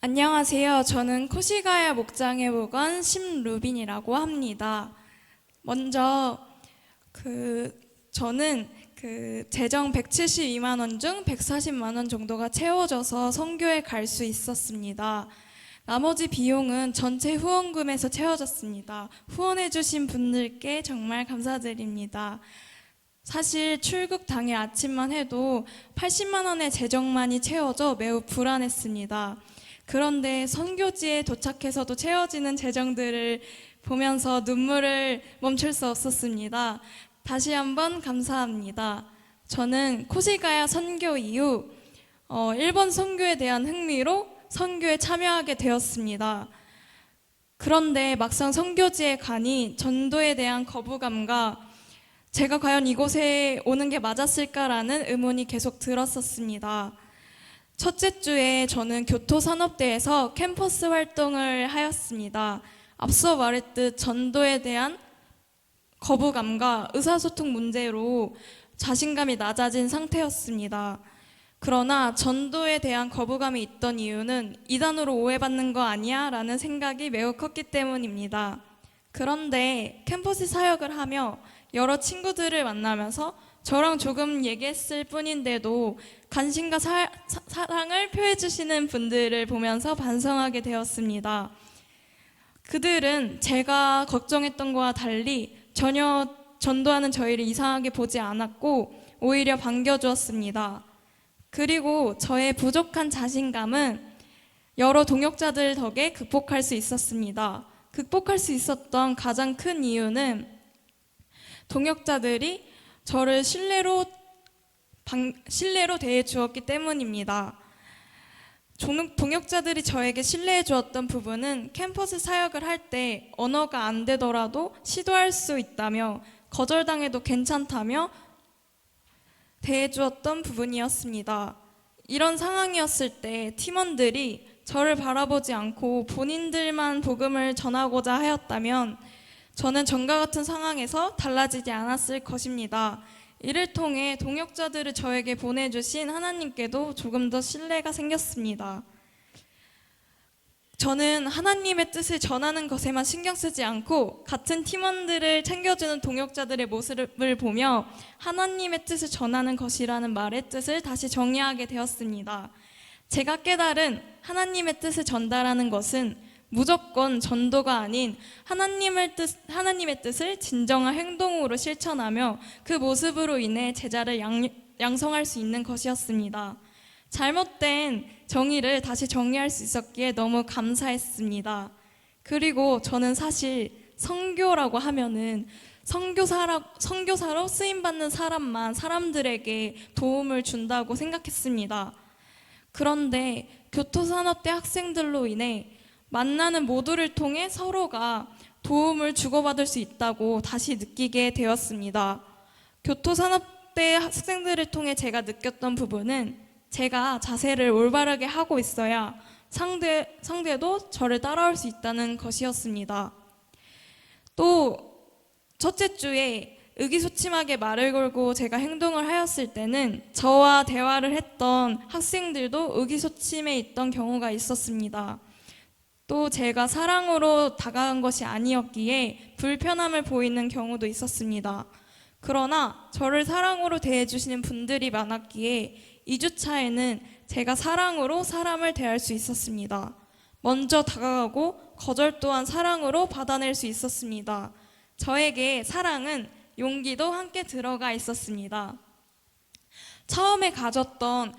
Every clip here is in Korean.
안녕하세요. 저는 코시가야 목장에 묵은 심루빈이라고 합니다. 먼저 저는 재정 172만 원 중 140만 원 정도가 채워져서 선교에 갈 수 있었습니다. 나머지 비용은 전체 후원금에서 채워졌습니다. 후원해주신 분들께 정말 감사드립니다. 사실 출국 당일 아침만 해도 80만 원의 재정만이 채워져 매우 불안했습니다. 그런데 선교지에 도착해서도 채워지는 재정들을 보면서 눈물을 멈출 수 없었습니다. 다시 한번 감사합니다. 저는 코시가야 선교 이후 일본 선교에 대한 흥미로 선교에 참여하게 되었습니다. 그런데 막상 선교지에 가니 전도에 대한 거부감과 제가 과연 이곳에 오는 게 맞았을까라는 의문이 계속 들었었습니다. 첫째 주에 저는 교토산업대에서 캠퍼스 활동을 하였습니다. 앞서 말했듯 전도에 대한 거부감과 의사소통 문제로 자신감이 낮아진 상태였습니다. 그러나 전도에 대한 거부감이 있던 이유는 이단으로 오해받는 거 아니야? 라는 생각이 매우 컸기 때문입니다. 그런데 캠퍼스 사역을 하며 여러 친구들을 만나면서 저랑 조금 얘기했을 뿐인데도 관심과 사랑을 표해 주시는 분들을 보면서 반성하게 되었습니다. 그들은 제가 걱정했던 것과 달리 전혀 전도하는 저희를 이상하게 보지 않았고 오히려 반겨주었습니다. 그리고 저의 부족한 자신감은 여러 동역자들 덕에 극복할 수 있었습니다. 극복할 수 있었던 가장 큰 이유는 동역자들이 저를 신뢰로 대해 주었기 때문입니다. 동역자들이 저에게 신뢰해 주었던 부분은 캠퍼스 사역을 할 때 언어가 안 되더라도 시도할 수 있다며 거절당해도 괜찮다며 대해 주었던 부분이었습니다. 이런 상황이었을 때 팀원들이 저를 바라보지 않고 본인들만 복음을 전하고자 하였다면 저는 전과 같은 상황에서 달라지지 않았을 것입니다. 이를 통해 동역자들을 저에게 보내주신 하나님께도 조금 더 신뢰가 생겼습니다. 저는 하나님의 뜻을 전하는 것에만 신경 쓰지 않고 같은 팀원들을 챙겨주는 동역자들의 모습을 보며 하나님의 뜻을 전하는 것이라는 말의 뜻을 다시 정리하게 되었습니다. 제가 깨달은 하나님의 뜻을 전달하는 것은 무조건 전도가 아닌 하나님의 뜻을 진정한 행동으로 실천하며 그 모습으로 인해 제자를 양성할 수 있는 것이었습니다. 잘못된 정의를 다시 정리할 수 있었기에 너무 감사했습니다. 그리고 저는 사실 선교라고 하면은 선교사로 쓰임받는 사람들에게 도움을 준다고 생각했습니다. 그런데 교토산업대 학생들로 인해 만나는 모두를 통해 서로가 도움을 주고받을 수 있다고 다시 느끼게 되었습니다. 교토산업대 학생들을 통해 제가 느꼈던 부분은 제가 자세를 올바르게 하고 있어야 상대도 저를 따라올 수 있다는 것이었습니다. 또 첫째 주에 의기소침하게 말을 걸고 제가 행동을 하였을 때는 저와 대화를 했던 학생들도 의기소침해 있던 경우가 있었습니다. 또 제가 사랑으로 다가간 것이 아니었기에 불편함을 보이는 경우도 있었습니다. 그러나 저를 사랑으로 대해주시는 분들이 많았기에 2주차에는 제가 사랑으로 사람을 대할 수 있었습니다. 먼저 다가가고 거절 또한 사랑으로 받아낼 수 있었습니다. 저에게 사랑은 용기도 함께 들어가 있었습니다. 처음에 가졌던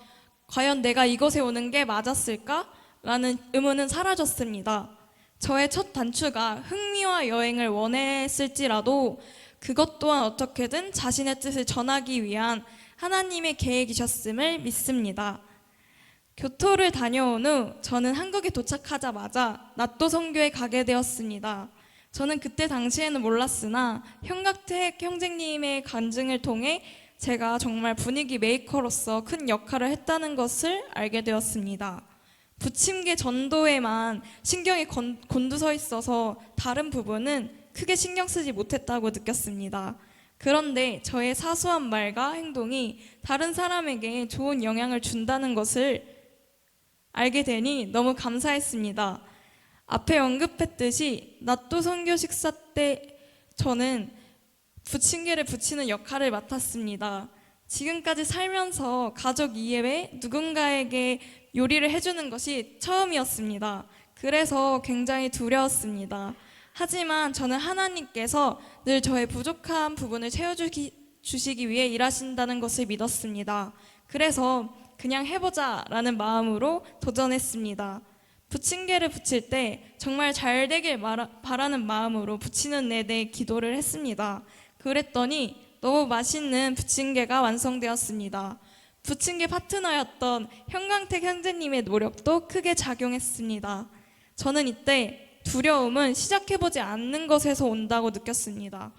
과연 내가 이곳에 오는 게 맞았을까? 라는 의문은 사라졌습니다. 저의 첫 단추가 흥미와 여행을 원했을지라도 그것 또한 어떻게든 자신의 뜻을 전하기 위한 하나님의 계획이셨음을 믿습니다. 교토를 다녀온 후 저는 한국에 도착하자마자 나또 선교에 가게 되었습니다. 저는 그때 당시에는 몰랐으나 형각택 형제님의 간증을 통해 제가 정말 분위기 메이커로서 큰 역할을 했다는 것을 알게 되었습니다. 부침개 전도에만 신경이 곤두서 있어서 다른 부분은 크게 신경 쓰지 못했다고 느꼈습니다. 그런데 저의 사소한 말과 행동이 다른 사람에게 좋은 영향을 준다는 것을 알게 되니 너무 감사했습니다. 앞에 언급했듯이 낫또 선교 식사 때 저는 부침개를 부치는 역할을 맡았습니다. 지금까지 살면서 가족 이외에 누군가에게 요리를 해주는 것이 처음이었습니다. 그래서 굉장히 두려웠습니다. 하지만 저는 하나님께서 늘 저의 부족한 부분을 채워주시기 위해 일하신다는 것을 믿었습니다. 그래서 그냥 해보자 라는 마음으로 도전했습니다. 부침개를 부칠 때 정말 잘 되길 바라는 마음으로 부치는 내내 기도를 했습니다. 그랬더니 너무 맛있는 부침개가 완성되었습니다. 부침개 파트너였던 형광택 형제님의 노력도 크게 작용했습니다. 저는 이때 두려움은 시작해보지 않는 것에서 온다고 느꼈습니다.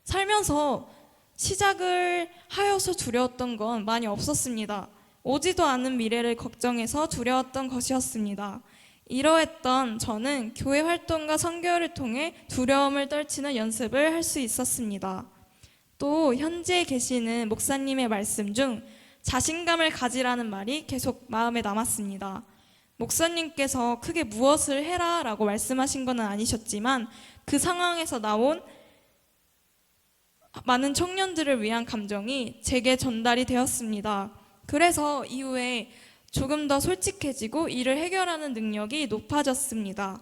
살면서 시작을 하여서 두려웠던 건 많이 없었습니다. 오지도 않은 미래를 걱정해서 두려웠던 것이었습니다. 이러했던 저는 교회 활동과 선교를 통해 두려움을 떨치는 연습을 할 수 있었습니다. 또 현재 계시는 목사님의 말씀 중 자신감을 가지라는 말이 계속 마음에 남았습니다. 목사님께서 크게 무엇을 해라 라고 말씀하신 건 아니셨지만 그 상황에서 나온 많은 청년들을 위한 감정이 제게 전달이 되었습니다. 그래서 이후에 조금 더 솔직해지고 이를 해결하는 능력이 높아졌습니다.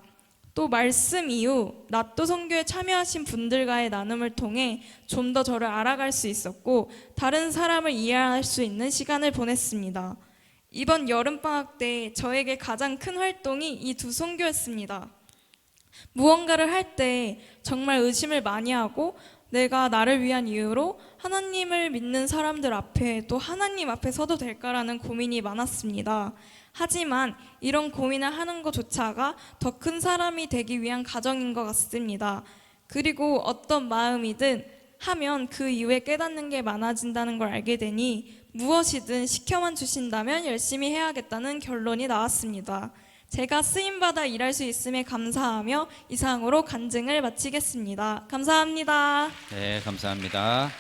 또 말씀 이후 낫또 선교에 참여하신 분들과의 나눔을 통해 좀 더 저를 알아갈 수 있었고 다른 사람을 이해할 수 있는 시간을 보냈습니다. 이번 여름방학 때 저에게 가장 큰 활동이 이 두 선교였습니다. 무언가를 할 때 정말 의심을 많이 하고 내가 나를 위한 이유로 하나님을 믿는 사람들 앞에 또 하나님 앞에 서도 될까라는 고민이 많았습니다. 하지만 이런 고민을 하는 것조차가 더 큰 사람이 되기 위한 과정인 것 같습니다. 그리고 어떤 마음이든 하면 그 이후에 깨닫는 게 많아진다는 걸 알게 되니 무엇이든 시켜만 주신다면 열심히 해야겠다는 결론이 나왔습니다. 제가 쓰임받아 일할 수 있음에 감사하며 이상으로 간증을 마치겠습니다. 감사합니다. 네, 감사합니다.